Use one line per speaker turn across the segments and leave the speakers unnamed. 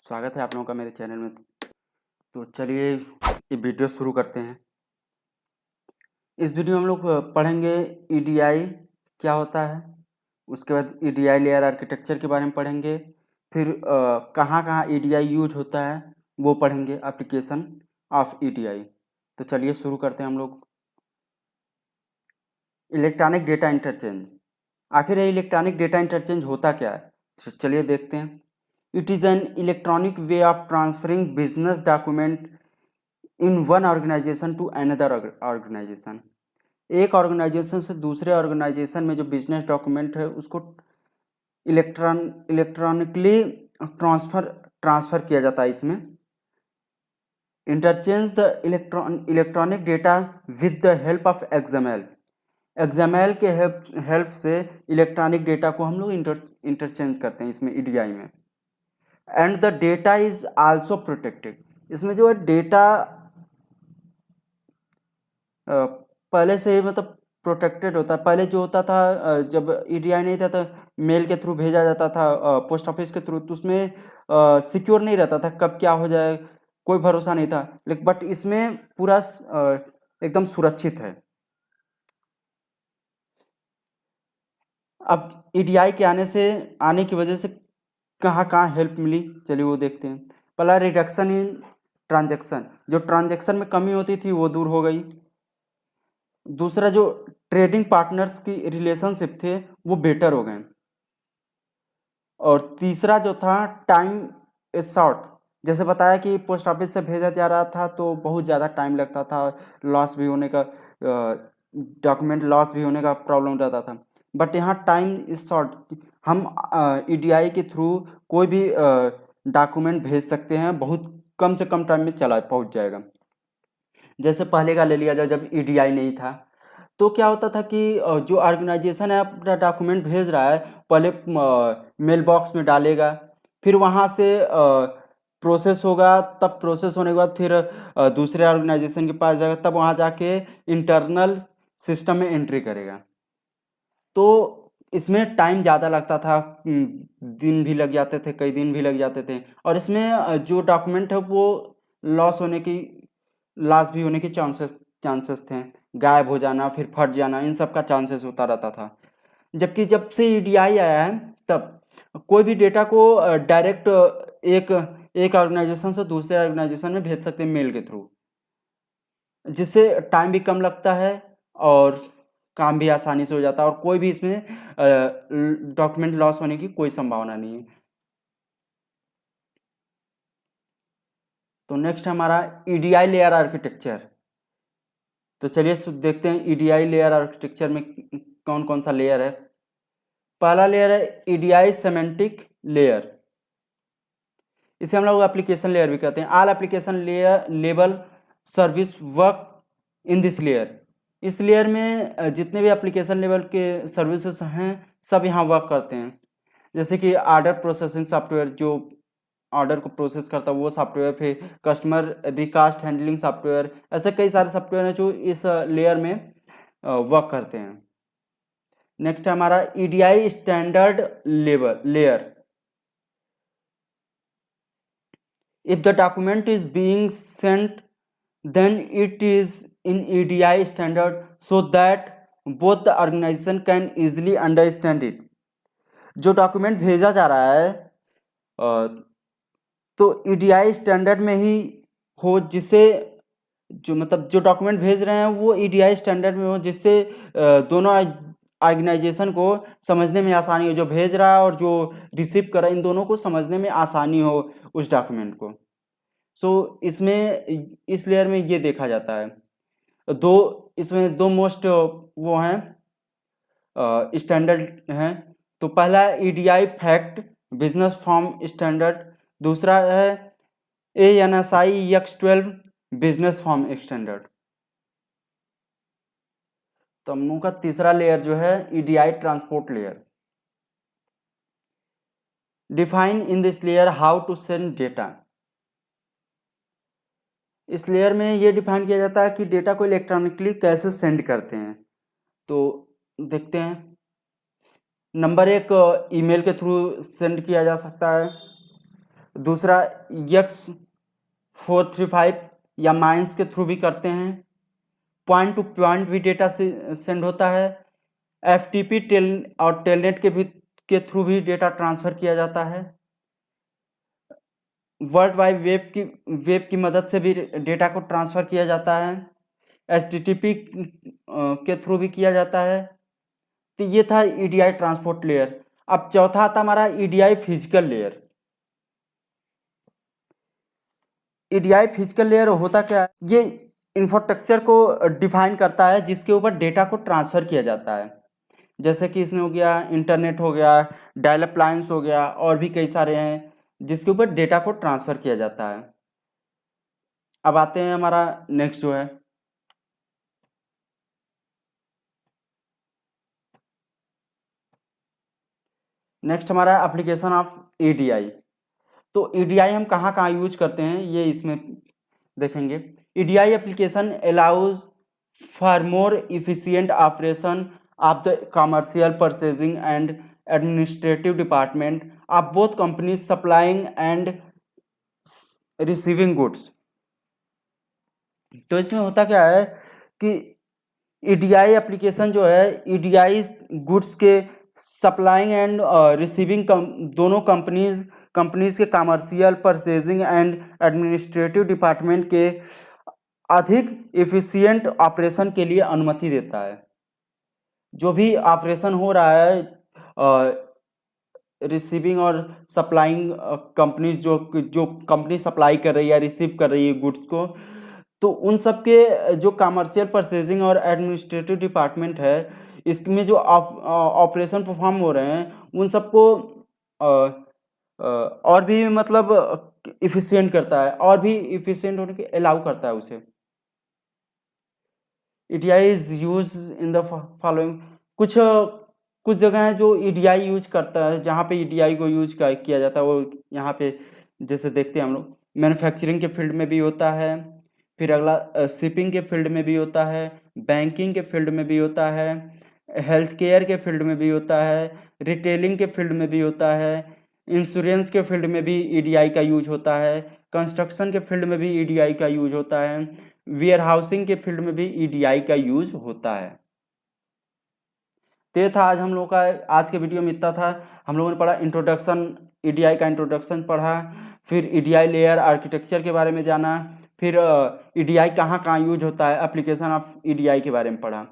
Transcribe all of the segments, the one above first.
स्वागत है आप लोगों का मेरे चैनल में। तो चलिए ये वीडियो शुरू करते हैं। इस वीडियो में हम लोग पढ़ेंगे ईडीआई क्या होता है, उसके बाद ईडीआई लेयर आर्किटेक्चर के बारे में पढ़ेंगे, फिर कहाँ कहाँ ईडीआई यूज होता है वो पढ़ेंगे, एप्लीकेशन ऑफ ईडीआई। तो चलिए शुरू करते हैं हम लोग। इलेक्ट्रॉनिक डेटा इंटरचेंज, आखिर ये इलेक्ट्रॉनिक डेटा इंटरचेंज होता क्या है, तो चलिए देखते हैं। It is an electronic way of transferring business document in one organization to another organization. एक ऑर्गेनाइजेशन से दूसरे ऑर्गेनाइजेशन में जो बिजनेस डॉक्यूमेंट है उसको इलेक्ट्रॉनिकली ट्रांसफर किया जाता है। इसमें interchange the electronic data with the help of XML के हेल्प से इलेक्ट्रॉनिक डेटा को हम लोग इंटरचेंज करते हैं इसमें ईडीआई में। And the data is also protected, इसमें जो है डेटा पहले से ही मतलब प्रोटेक्टेड होता है। पहले जो होता था जब ईडीआई नहीं था तो मेल के थ्रू भेजा जाता था, पोस्ट ऑफिस के थ्रू, तो उसमें सिक्योर नहीं रहता था, कब क्या हो जाए कोई भरोसा नहीं था। लेकिन बट इसमें पूरा एकदम सुरक्षित है। अब ईडीआई के आने की वजह से कहाँ कहाँ हेल्प मिली, चलिए वो देखते हैं। पहला रिडक्शन इन ट्रांजैक्शन, जो ट्रांजैक्शन में कमी होती थी वो दूर हो गई। दूसरा जो ट्रेडिंग पार्टनर्स की रिलेशनशिप थे वो बेटर हो गए। और तीसरा जो था टाइम इज शॉर्ट, जैसे बताया कि पोस्ट ऑफिस से भेजा जा रहा था तो बहुत ज़्यादा टाइम लगता था, लॉस भी होने का डॉक्यूमेंट लॉस भी होने का प्रॉब्लम रहता था। बट यहाँ टाइम इज शॉर्ट, हम ईडीआई के थ्रू कोई भी डॉक्यूमेंट भेज सकते हैं, बहुत कम से कम टाइम में पहुँच जाएगा। जैसे पहले का ले लिया जाए, जब ईडीआई नहीं था तो क्या होता था कि जो ऑर्गेनाइजेशन है अपना डॉक्यूमेंट भेज रहा है, पहले मेल बॉक्स में डालेगा, फिर वहाँ से प्रोसेस होगा, तब प्रोसेस होने के बाद फिर दूसरे ऑर्गेनाइजेशन के पास जाएगा, तब वहाँ जाके इंटरनल सिस्टम में एंट्री करेगा। तो इसमें टाइम ज़्यादा लगता था, दिन भी लग जाते थे, कई दिन भी लग जाते थे। और इसमें जो डॉक्यूमेंट है वो लॉस भी होने के चांसेस थे, गायब हो जाना, फिर फट जाना, इन सब का चांसेस होता रहता था। जबकि जब से ईडीआई आया है तब कोई भी डेटा को डायरेक्ट एक एक ऑर्गेनाइजेशन से दूसरे ऑर्गेनाइजेशन में भेज सकते हैं मेल के थ्रू, जिससे टाइम भी कम लगता है और काम भी आसानी से हो जाता है, और कोई भी इसमें डॉक्यूमेंट लॉस होने की कोई संभावना नहीं है। तो नेक्स्ट हमारा ईडीआई लेयर आर्किटेक्चर। तो चलिए देखते हैं ईडीआई लेयर आर्किटेक्चर में कौन कौन सा लेयर है। पहला लेयर है ईडीआई सेमेंटिक लेयर, इसे हम लोग एप्लीकेशन लेयर भी कहते हैं। All application layer label service work in this layer, इस लेयर में जितने भी एप्लीकेशन लेवल के सर्विसेज हैं सब यहाँ वर्क करते हैं। जैसे कि ऑर्डर प्रोसेसिंग सॉफ्टवेयर, जो ऑर्डर को प्रोसेस करता है वो सॉफ्टवेयर, फिर कस्टमर रिकास्ट हैंडलिंग सॉफ्टवेयर, ऐसे कई सारे सॉफ्टवेयर हैं जो इस लेयर में वर्क करते हैं। नेक्स्ट है हमारा EDI standard layer. If the document is being sent, then it is in EDI standard so that both the organization can easily understand it. जो डॉक्यूमेंट भेजा जा रहा है तो ईडीआई स्टैंडर्ड में ही हो, जिससे जो मतलब जो डॉक्यूमेंट भेज रहे हैं वो ईडीआई स्टैंडर्ड में हो, जिससे दोनों ऑर्गेनाइजेशन को समझने में आसानी हो, जो भेज रहा है और जो रिसीव कर रहा है, इन दोनों को समझने में आसानी हो उस डॉक्यूमेंट को। इसमें इस लेयर में ये देखा जाता है। इसमें दो मोस्ट वो हैं स्टैंडर्ड हैं। तो पहला है EDI fact business form standard, दूसरा है ANSI X12 business form standard. तो हम लोगों का तीसरा लेयर जो है EDI transport layer. Define in this layer how to send data, इस लेयर में ये डिफाइन किया जाता है कि डेटा को इलेक्ट्रॉनिकली कैसे सेंड करते हैं। तो देखते हैं। नंबर एक, ईमेल के थ्रू सेंड किया जा सकता है। दूसरा X435 या माइंस के थ्रू भी करते हैं। पॉइंट टू पॉइंट भी डेटा से सेंड होता है। FTP और टेलनेट के थ्रू भी डेटा ट्रांसफ़र किया जाता है। वर्ल्ड वाइड वेब की मदद से भी डेटा को ट्रांसफ़र किया जाता है। HTTP के थ्रू भी किया जाता है। तो ये था EDI ट्रांसपोर्ट लेयर। अब चौथा आता हमारा EDI physical layer. EDI physical layer होता क्या है? ये इंफ्रास्ट्रक्चर को डिफाइन करता है जिसके ऊपर डेटा को ट्रांसफ़र किया जाता है। जैसे कि इसमें हो गया इंटरनेट, हो गया डायल अप लाइन्स, हो गया और भी कई सारे हैं जिसके ऊपर डेटा को ट्रांसफ़र किया जाता है। अब आते हैं हमारा नेक्स्ट जो है नेक्स्ट हमारा एप्लीकेशन ऑफ EDI। तो EDI हम कहाँ कहाँ यूज करते हैं ये इसमें देखेंगे। EDI application allows for more efficient operation of the commercial purchasing and administrative department of both companies supplying and receiving goods. तो इसमें होता क्या है कि EDI एप्लीकेशन जो है EDI गुड्स के सप्लाइंग एंड रिसीविंग दोनों कंपनीज के commercial purchasing and administrative department के अधिक एफिशिएंट ऑपरेशन के लिए अनुमति देता है। जो भी ऑपरेशन हो रहा है रिसीविंग और सप्लाइंग कंपनीज जो कंपनी सप्लाई कर रही है, रिसीव कर रही है गुड्स को, तो उन सब के जो कमर्शियल परचेजिंग और एडमिनिस्ट्रेटिव डिपार्टमेंट है, इसमें जो ऑपरेशन परफॉर्म हो रहे हैं उन सबको और भी मतलब इफिशिएंट करता है, और भी इफिशिएंट होने के अलाउ करता है उसे। EDI is use in the following. कुछ जगह है जो EDI यूज करता है, जहाँ पे EDI को यूज किया जाता है वो यहाँ पे जैसे देखते हैं हम लोग, मैन्युफैक्चरिंग के फील्ड में भी होता है, फिर अगला शिपिंग के फील्ड में भी होता है, बैंकिंग के फील्ड में भी होता है, हेल्थ केयर के फील्ड में भी होता है, रिटेलिंग के फील्ड में भी होता है, इंश्योरेंस के फील्ड में भी EDI का यूज होता है, कंस्ट्रक्शन के फील्ड में भी EDI का यूज होता है, वेयर हाउसिंग के फील्ड में भी EDI का यूज होता है। तो ये था आज हम लोग का, आज के वीडियो में इतना था। हम लोगों ने पढ़ा इंट्रोडक्शन, EDI का इंट्रोडक्शन पढ़ा, फिर EDI लेयर आर्किटेक्चर के बारे में जाना, फिर EDI कहाँ कहाँ यूज होता है, एप्लीकेशन ऑफ EDI के बारे में पढ़ा।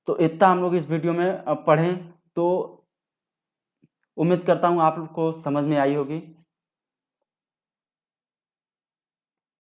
तो इतना हम लोग इस वीडियो में पढ़ें, तो उम्मीद करता हूँ आप लोग को समझ में आई होगी।